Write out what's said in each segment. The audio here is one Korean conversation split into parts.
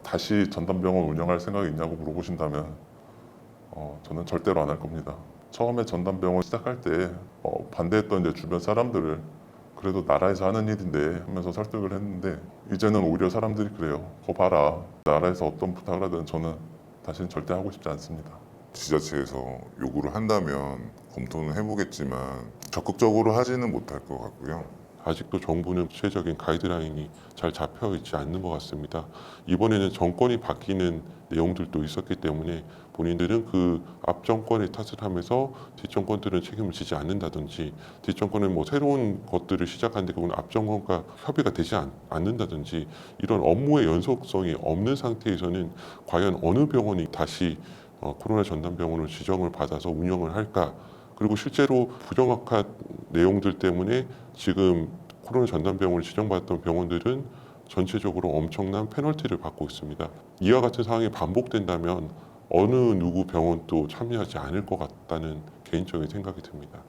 다시 전담병원 운영할 생각이 있냐고 물어보신다면 저는 절대로 안 할 겁니다. 처음에 전담병원 시작할 때 반대했던 이제 주변 사람들을 그래도 나라에서 하는 일인데 하면서 설득을 했는데 이제는 오히려 사람들이 그래요. 거 봐라. 나라에서 어떤 부탁을 하든 저는 다시는 절대 하고 싶지 않습니다. 지자체에서 요구를 한다면 검토는 해보겠지만 적극적으로 하지는 못할 것 같고요. 아직도 정부는 구체적인 가이드라인이 잘 잡혀 있지 않는 것 같습니다. 이번에는 정권이 바뀌는 내용들도 있었기 때문에 본인들은 그 앞 정권의 탓을 하면서 뒷정권들은 책임을 지지 않는다든지 뒷정권은 뭐 새로운 것들을 시작하는데 그건 앞 정권과 협의가 되지 않는다든지 이런 업무의 연속성이 없는 상태에서는 과연 어느 병원이 다시 코로나 전담병원을 지정을 받아서 운영을 할까? 그리고 실제로 부정확한 내용들 때문에 지금 코로나 전담병원을 지정받았던 병원들은 전체적으로 엄청난 페널티를 받고 있습니다. 이와 같은 상황이 반복된다면 어느 누구 병원도 참여하지 않을 것 같다는 개인적인 생각이 듭니다.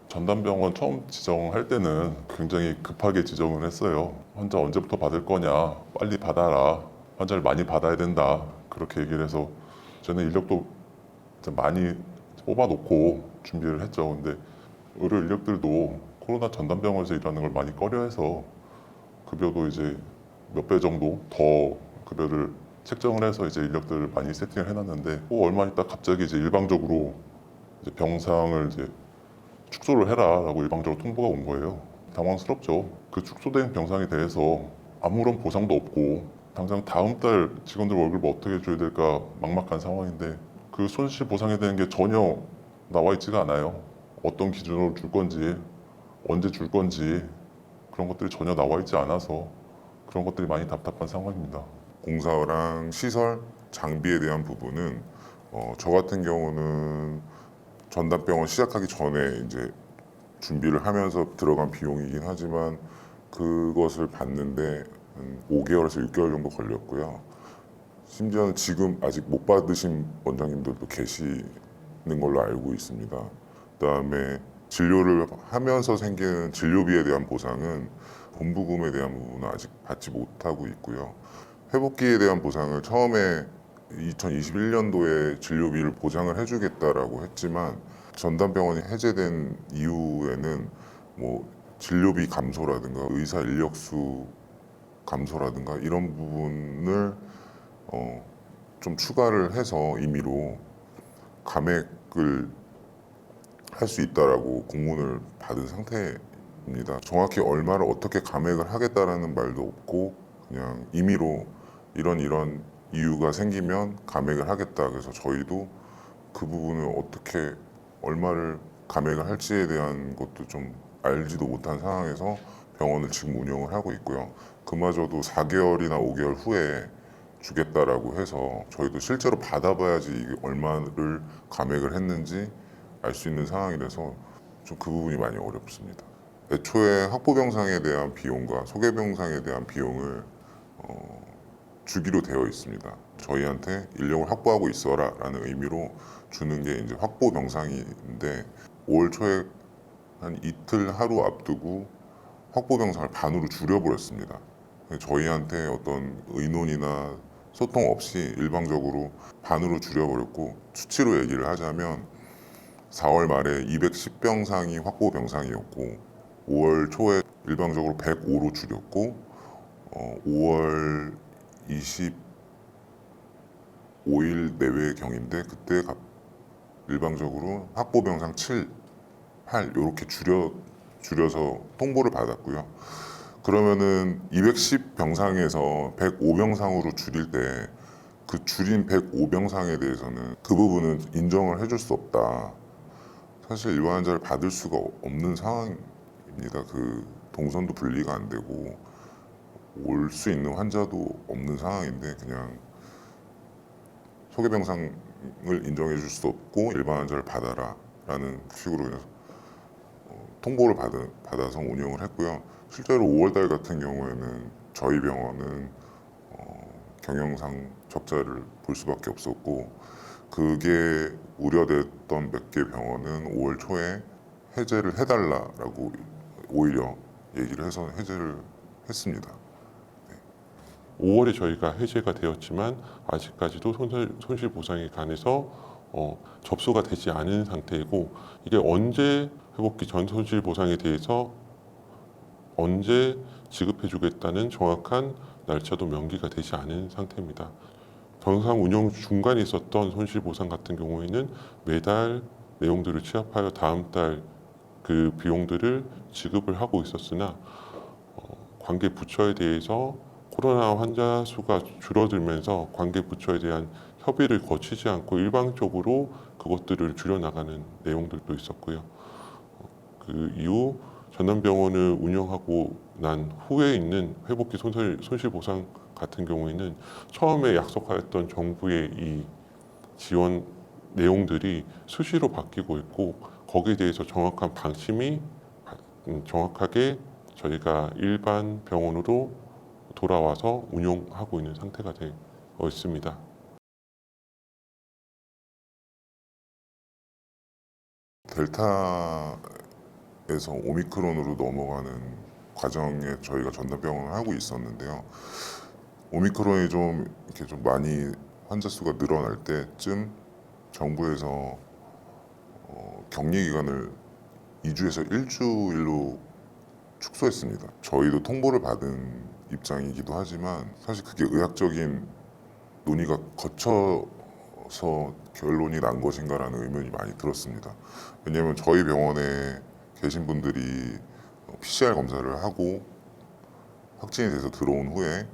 전담병원 처음 지정할 때는 굉장히 급하게 지정을 했어요. 환자 언제부터 받을 거냐, 빨리 받아라, 환자를 많이 받아야 된다, 그렇게 얘기를 해서 저는 인력도 이제 많이 뽑아놓고 준비를 했죠. 근데 의료 인력들도 코로나 전담병원에서 일하는 걸 많이 꺼려해서 급여도 이제 몇 배 정도 더 급여를 책정을 해서 이제 인력들을 많이 세팅을 해놨는데 얼마 있다 갑자기 이제 일방적으로 이제 병상을 이제 축소를 해라라고 일방적으로 통보가 온 거예요. 당황스럽죠. 그 축소된 병상에 대해서 아무런 보상도 없고 당장 다음 달 직원들 월급 뭐 어떻게 줘야 될까 막막한 상황인데 그 손실 보상에 대한 게 전혀 나와 있지가 않아요. 어떤 기준으로 줄 건지 언제 줄 건지 그런 것들이 전혀 나와 있지 않아서 그런 것들이 많이 답답한 상황입니다. 공사랑 시설, 장비에 대한 부분은 저 같은 경우는 전담병원 시작하기 전에 이제 준비를 하면서 들어간 비용이긴 하지만 그것을 받는데 한 5개월에서 6개월 정도 걸렸고요. 심지어는 지금 아직 못 받으신 원장님들도 계시는 걸로 알고 있습니다. 그다음에 진료를 하면서 생기는 진료비에 대한 보상은 본부금에 대한 부분은 아직 받지 못하고 있고요. 회복기에 대한 보상을 처음에 2021년도에 진료비를 보장을 해주겠다라고 했지만 전담병원이 해제된 이후에는 뭐 진료비 감소라든가 의사 인력수 감소라든가 이런 부분을 좀 추가를 해서 임의로 감액을 할 수 있다라고 공문을 받은 상태입니다. 정확히 얼마를 어떻게 감액을 하겠다라는 말도 없고 그냥 임의로 이런 이유가 생기면 감액을 하겠다. 그래서 저희도 그 부분을 어떻게 얼마를 감액을 할지에 대한 것도 좀 알지도 못한 상황에서 병원을 지금 운영을 하고 있고요. 그마저도 4개월이나 5개월 후에 주겠다라고 해서 저희도 실제로 받아봐야지 이게 얼마를 감액을 했는지 알 수 있는 상황이라서 좀 그 부분이 많이 어렵습니다. 애초에 확보병상에 대한 비용과 소개병상에 대한 비용을 주기로 되어 있습니다. 저희한테 인력을 확보하고 있어라 라는 의미로 주는 게 이제 확보병상인데 5월 초에 한 이틀 하루 앞두고 확보병상을 반으로 줄여버렸습니다. 저희한테 어떤 의논이나 소통 없이 일방적으로 반으로 줄여버렸고 수치로 얘기를 하자면 4월 말에 210병상이 확보병상이었고 5월 초에 일방적으로 105로 줄였고 5월 25일 내외경인데 그때 일방적으로 확보병상 7, 8 이렇게 줄여서 통보를 받았고요. 그러면은 210병상에서 105병상으로 줄일 때 그 줄인 105병상에 대해서는 그 부분은 인정을 해줄 수 없다. 사실 일반 환자를 받을 수가 없는 상황입니다. 그 동선도 분리가 안 되고 올 수 있는 환자도 없는 상황인데 그냥 소개병상을 인정해 줄 수 없고 일반 환자를 받아라 라는 식으로 그냥 통보를 받아서 운영을 했고요. 실제로 5월달 같은 경우에는 저희 병원은 경영상 적자를 볼 수밖에 없었고 그게 우려됐던 몇 개 병원은 5월 초에 해제를 해달라라고 오히려 얘기를 해서 해제를 했습니다. 5월에 저희가 해제가 되었지만 아직까지도 손실보상에 관해서 접수가 되지 않은 상태이고, 이게 언제 회복기 전 손실보상에 대해서 언제 지급해주겠다는 정확한 날짜도 명기가 되지 않은 상태입니다. 정상 운영 중간에 있었던 손실보상 같은 경우에는 매달 내용들을 취합하여 다음 달 그 비용들을 지급을 하고 있었으나 관계 부처에 대해서 코로나 환자 수가 줄어들면서 관계 부처에 대한 협의를 거치지 않고 일방적으로 그것들을 줄여나가는 내용들도 있었고요. 그 이후 전남병원을 운영하고 난 후에 있는 회복기 손실보상 같은 경우에는 처음에 약속하였던 정부의 이 지원 내용들이 수시로 바뀌고 있고, 거기에 대해서 정확한 방침이 정확하게 저희가 일반 병원으로 돌아와서 운영하고 있는 상태가 되어 있습니다. 델타에서 오미크론으로 넘어가는 과정에 저희가 전담병원을 하고 있었는데요. 오미크론이 좀 이렇게 좀 많이 환자 수가 늘어날 때쯤 정부에서 격리 기간을 2주에서 1주일로 축소했습니다. 저희도 통보를 받은 입장이기도 하지만 사실 그게 의학적인 논의가 거쳐서 결론이 난 것인가라는 의문이 많이 들었습니다. 왜냐하면 저희 병원에 계신 분들이 PCR 검사를 하고 확진이 돼서 들어온 후에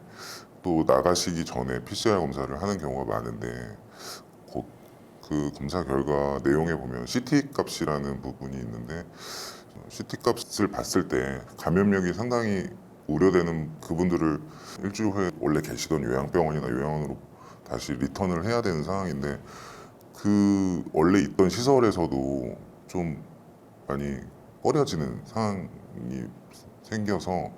또 나가시기 전에 PCR 검사를 하는 경우가 많은데, 그 검사 결과 내용에 보면 CT 값이라는 부분이 있는데, CT 값을 봤을 때 감염력이 상당히 우려되는 그분들을 일주일 후에 원래 계시던 요양병원이나 요양원으로 다시 리턴을 해야 되는 상황인데, 그 원래 있던 시설에서도 좀 많이 꺼려지는 상황이 생겨서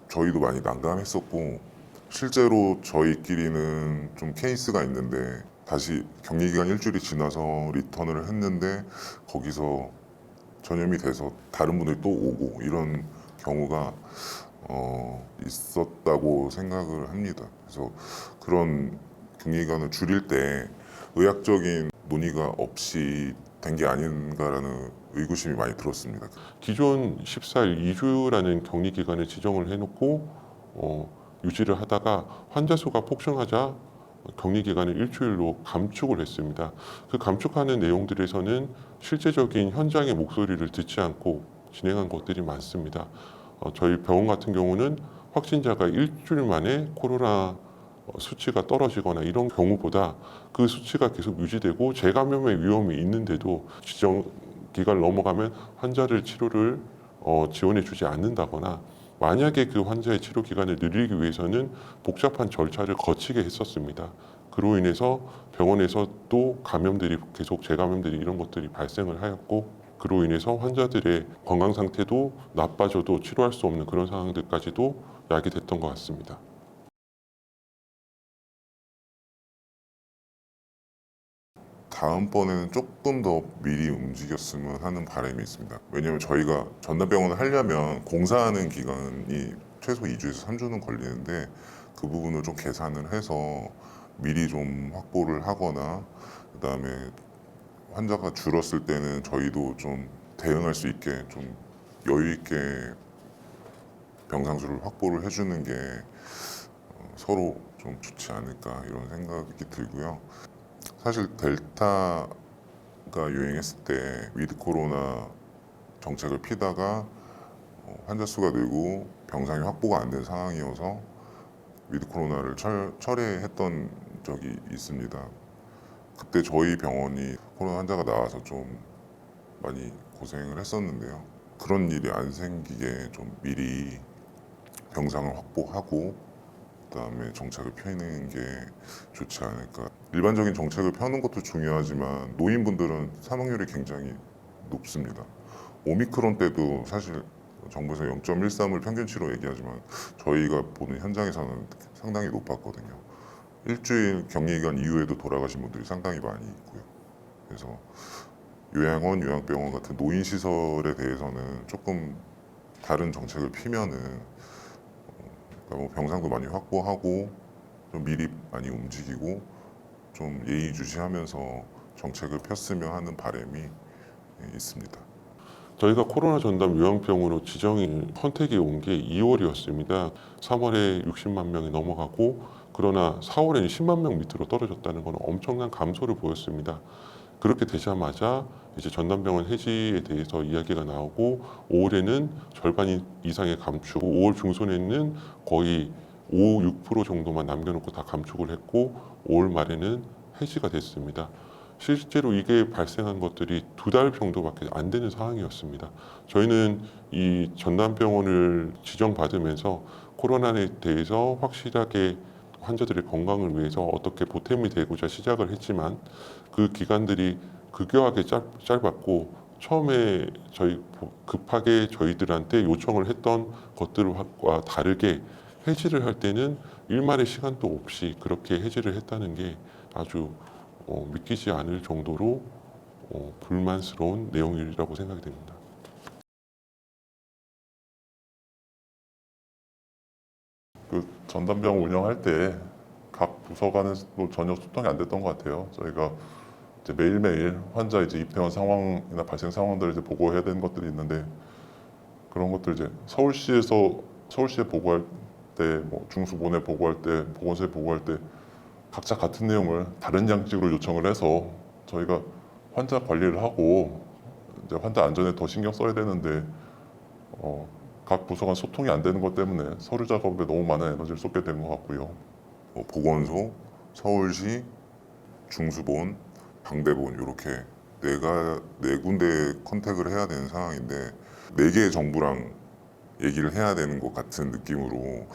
저희도 많이 난감했었고, 실제로 저희끼리는 좀 케이스가 있는데 다시 격리기간 일주일이 지나서 리턴을 했는데 거기서 전염이 돼서 다른 분들이 또 오고 이런 경우가 있었다고 생각을 합니다. 그래서 그런 격리기간을 줄일 때 의학적인 논의가 없이 된 게 아닌가라는 의구심이 많이 들었습니다. 기존 14일 2주라는 격리 기간을 지정을 해놓고 유지를 하다가 환자 수가 폭증하자 격리 기간을 일주일로 감축을 했습니다. 그 감축하는 내용들에서는 실제적인 현장의 목소리를 듣지 않고 진행한 것들이 많습니다. 저희 병원 같은 경우는 확진자가 일주일 만에 코로나 수치가 떨어지거나 이런 경우보다 그 수치가 계속 유지되고 재감염의 위험이 있는데도 지정 기간을 넘어가면 환자를 치료를 지원해 주지 않는다거나, 만약에 그 환자의 치료 기간을 늘리기 위해서는 복잡한 절차를 거치게 했었습니다. 그로 인해서 병원에서도 감염들이 계속 재감염들이 이런 것들이 발생을 하였고, 그로 인해서 환자들의 건강 상태도 나빠져도 치료할 수 없는 그런 상황들까지도 야기됐던 것 같습니다. 다음번에는 조금 더 미리 움직였으면 하는 바람이 있습니다. 왜냐하면 저희가 전담병원을 하려면 공사하는 기간이 최소 2주에서 3주는 걸리는데, 그 부분을 좀 계산을 해서 미리 좀 확보를 하거나, 그다음에 환자가 줄었을 때는 저희도 좀 대응할 수 있게 좀 여유 있게 병상수를 확보를 해주는 게 서로 좀 좋지 않을까 이런 생각이 들고요. 사실 델타가 유행했을 때 위드 코로나 정책을 피다가 환자 수가 늘고 병상이 확보가 안 된 상황이어서 위드 코로나를 철회했던 적이 있습니다. 그때 저희 병원이 코로나 환자가 나와서 좀 많이 고생을 했었는데요. 그런 일이 안 생기게 좀 미리 병상을 확보하고 그다음에 정책을 펴는 게 좋지 않을까. 일반적인 정책을 펴는 것도 중요하지만 노인분들은 사망률이 굉장히 높습니다. 오미크론 때도 사실 정부에서 0.13을 평균치로 얘기하지만 저희가 보는 현장에서는 상당히 높았거든요. 일주일 격리기간 이후에도 돌아가신 분들이 상당히 많이 있고요. 그래서 요양원, 요양병원 같은 노인시설에 대해서는 조금 다른 정책을 피면은 그러니까 뭐 병상도 많이 확보하고 좀 미리 많이 움직이고 좀 예의주시하면서 정책을 폈으면 하는 바람이 있습니다. 저희가 코로나 전담 요양병으로 지정이 선택이 온 게 2월이었습니다. 3월에 60만 명이 넘어가고 그러나 4월에는 10만 명 밑으로 떨어졌다는 건 엄청난 감소를 보였습니다. 그렇게 되자마자 이제 전담병원 해지에 대해서 이야기가 나오고 5월에는 절반 이상의 감축, 5월 중순에는 거의 5, 6% 정도만 남겨놓고 다 감축을 했고 5월 말에는 해지가 됐습니다. 실제로 이게 발생한 것들이 2달 정도밖에 안 되는 상황이었습니다. 저희는 이 전담병원을 지정받으면서 코로나에 대해서 확실하게 환자들의 건강을 위해서 어떻게 보탬이 되고자 시작을 했지만 그 기간들이 급격하게 짧았고 처음에 저희 급하게 저희들한테 요청을 했던 것들과 다르게 해지를 할 때는 일말의 시간도 없이 그렇게 해지를 했다는 게 아주 믿기지 않을 정도로 불만스러운 내용이라고 생각이 됩니다. 그 전담병 운영할 때 각 부서 간에서도 전혀 소통이 안 됐던 것 같아요. 저희가 이제 매일매일 환자 이제 입퇴원 상황이나 발생 상황들을 이제 보고해야 되는 것들이 있는데 그런 것들 이제 서울시에 보고할 때, 뭐 중수본에 보고할 때, 보건소에 보고할 때 각자 같은 내용을 다른 양식으로 요청을 해서 저희가 환자 관리를 하고 이제 환자 안전에 더 신경 써야 되는데 각 부서 간 소통이 안 되는 것 때문에 서류 작업에 너무 많은 에너지를 쏟게 된 것 같고요. 보건소, 서울시, 중수본, 방대본 이렇게 네 군데 컨택을 해야 되는 상황인데 네 개의 정부랑 얘기를 해야 되는 것 같은 느낌으로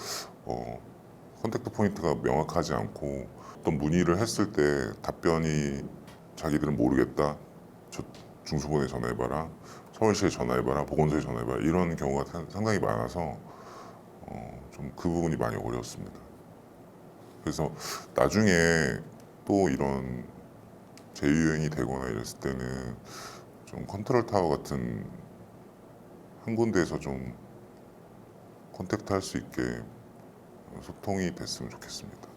컨택트 포인트가 명확하지 않고 어떤 문의를 했을 때 답변이 자기들은 모르겠다. 저 중수본에 전화해봐라. 서울시에 전화해봐라. 보건소에 전화해봐라. 이런 경우가 상당히 많아서 좀 그 부분이 많이 어려웠습니다. 그래서 나중에 또 이런 재유행이 되거나 이랬을 때는 좀 컨트롤 타워 같은 한 군데에서 좀 컨택트 할 수 있게 소통이 됐으면 좋겠습니다.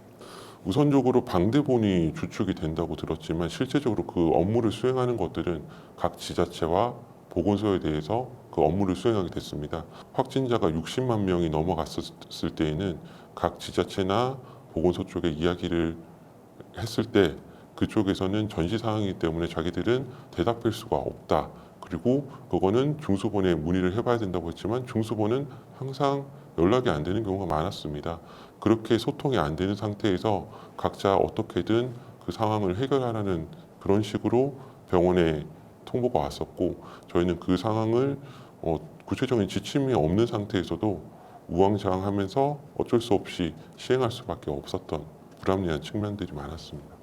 우선적으로 방대본이 주축이 된다고 들었지만 실제적으로 그 업무를 수행하는 것들은 각 지자체와 보건소에 대해서 그 업무를 수행하게 됐습니다. 확진자가 60만 명이 넘어갔을 때에는 각 지자체나 보건소 쪽에 이야기를 했을 때 그쪽에서는 전시 상황이기 때문에 자기들은 대답할 수가 없다. 그리고 그거는 중수본에 문의를 해봐야 된다고 했지만 중수본은 항상 연락이 안 되는 경우가 많았습니다. 그렇게 소통이 안 되는 상태에서 각자 어떻게든 그 상황을 해결하라는 그런 식으로 병원에 통보가 왔었고 저희는 그 상황을 구체적인 지침이 없는 상태에서도 우왕좌왕하면서 어쩔 수 없이 시행할 수밖에 없었던 불합리한 측면들이 많았습니다.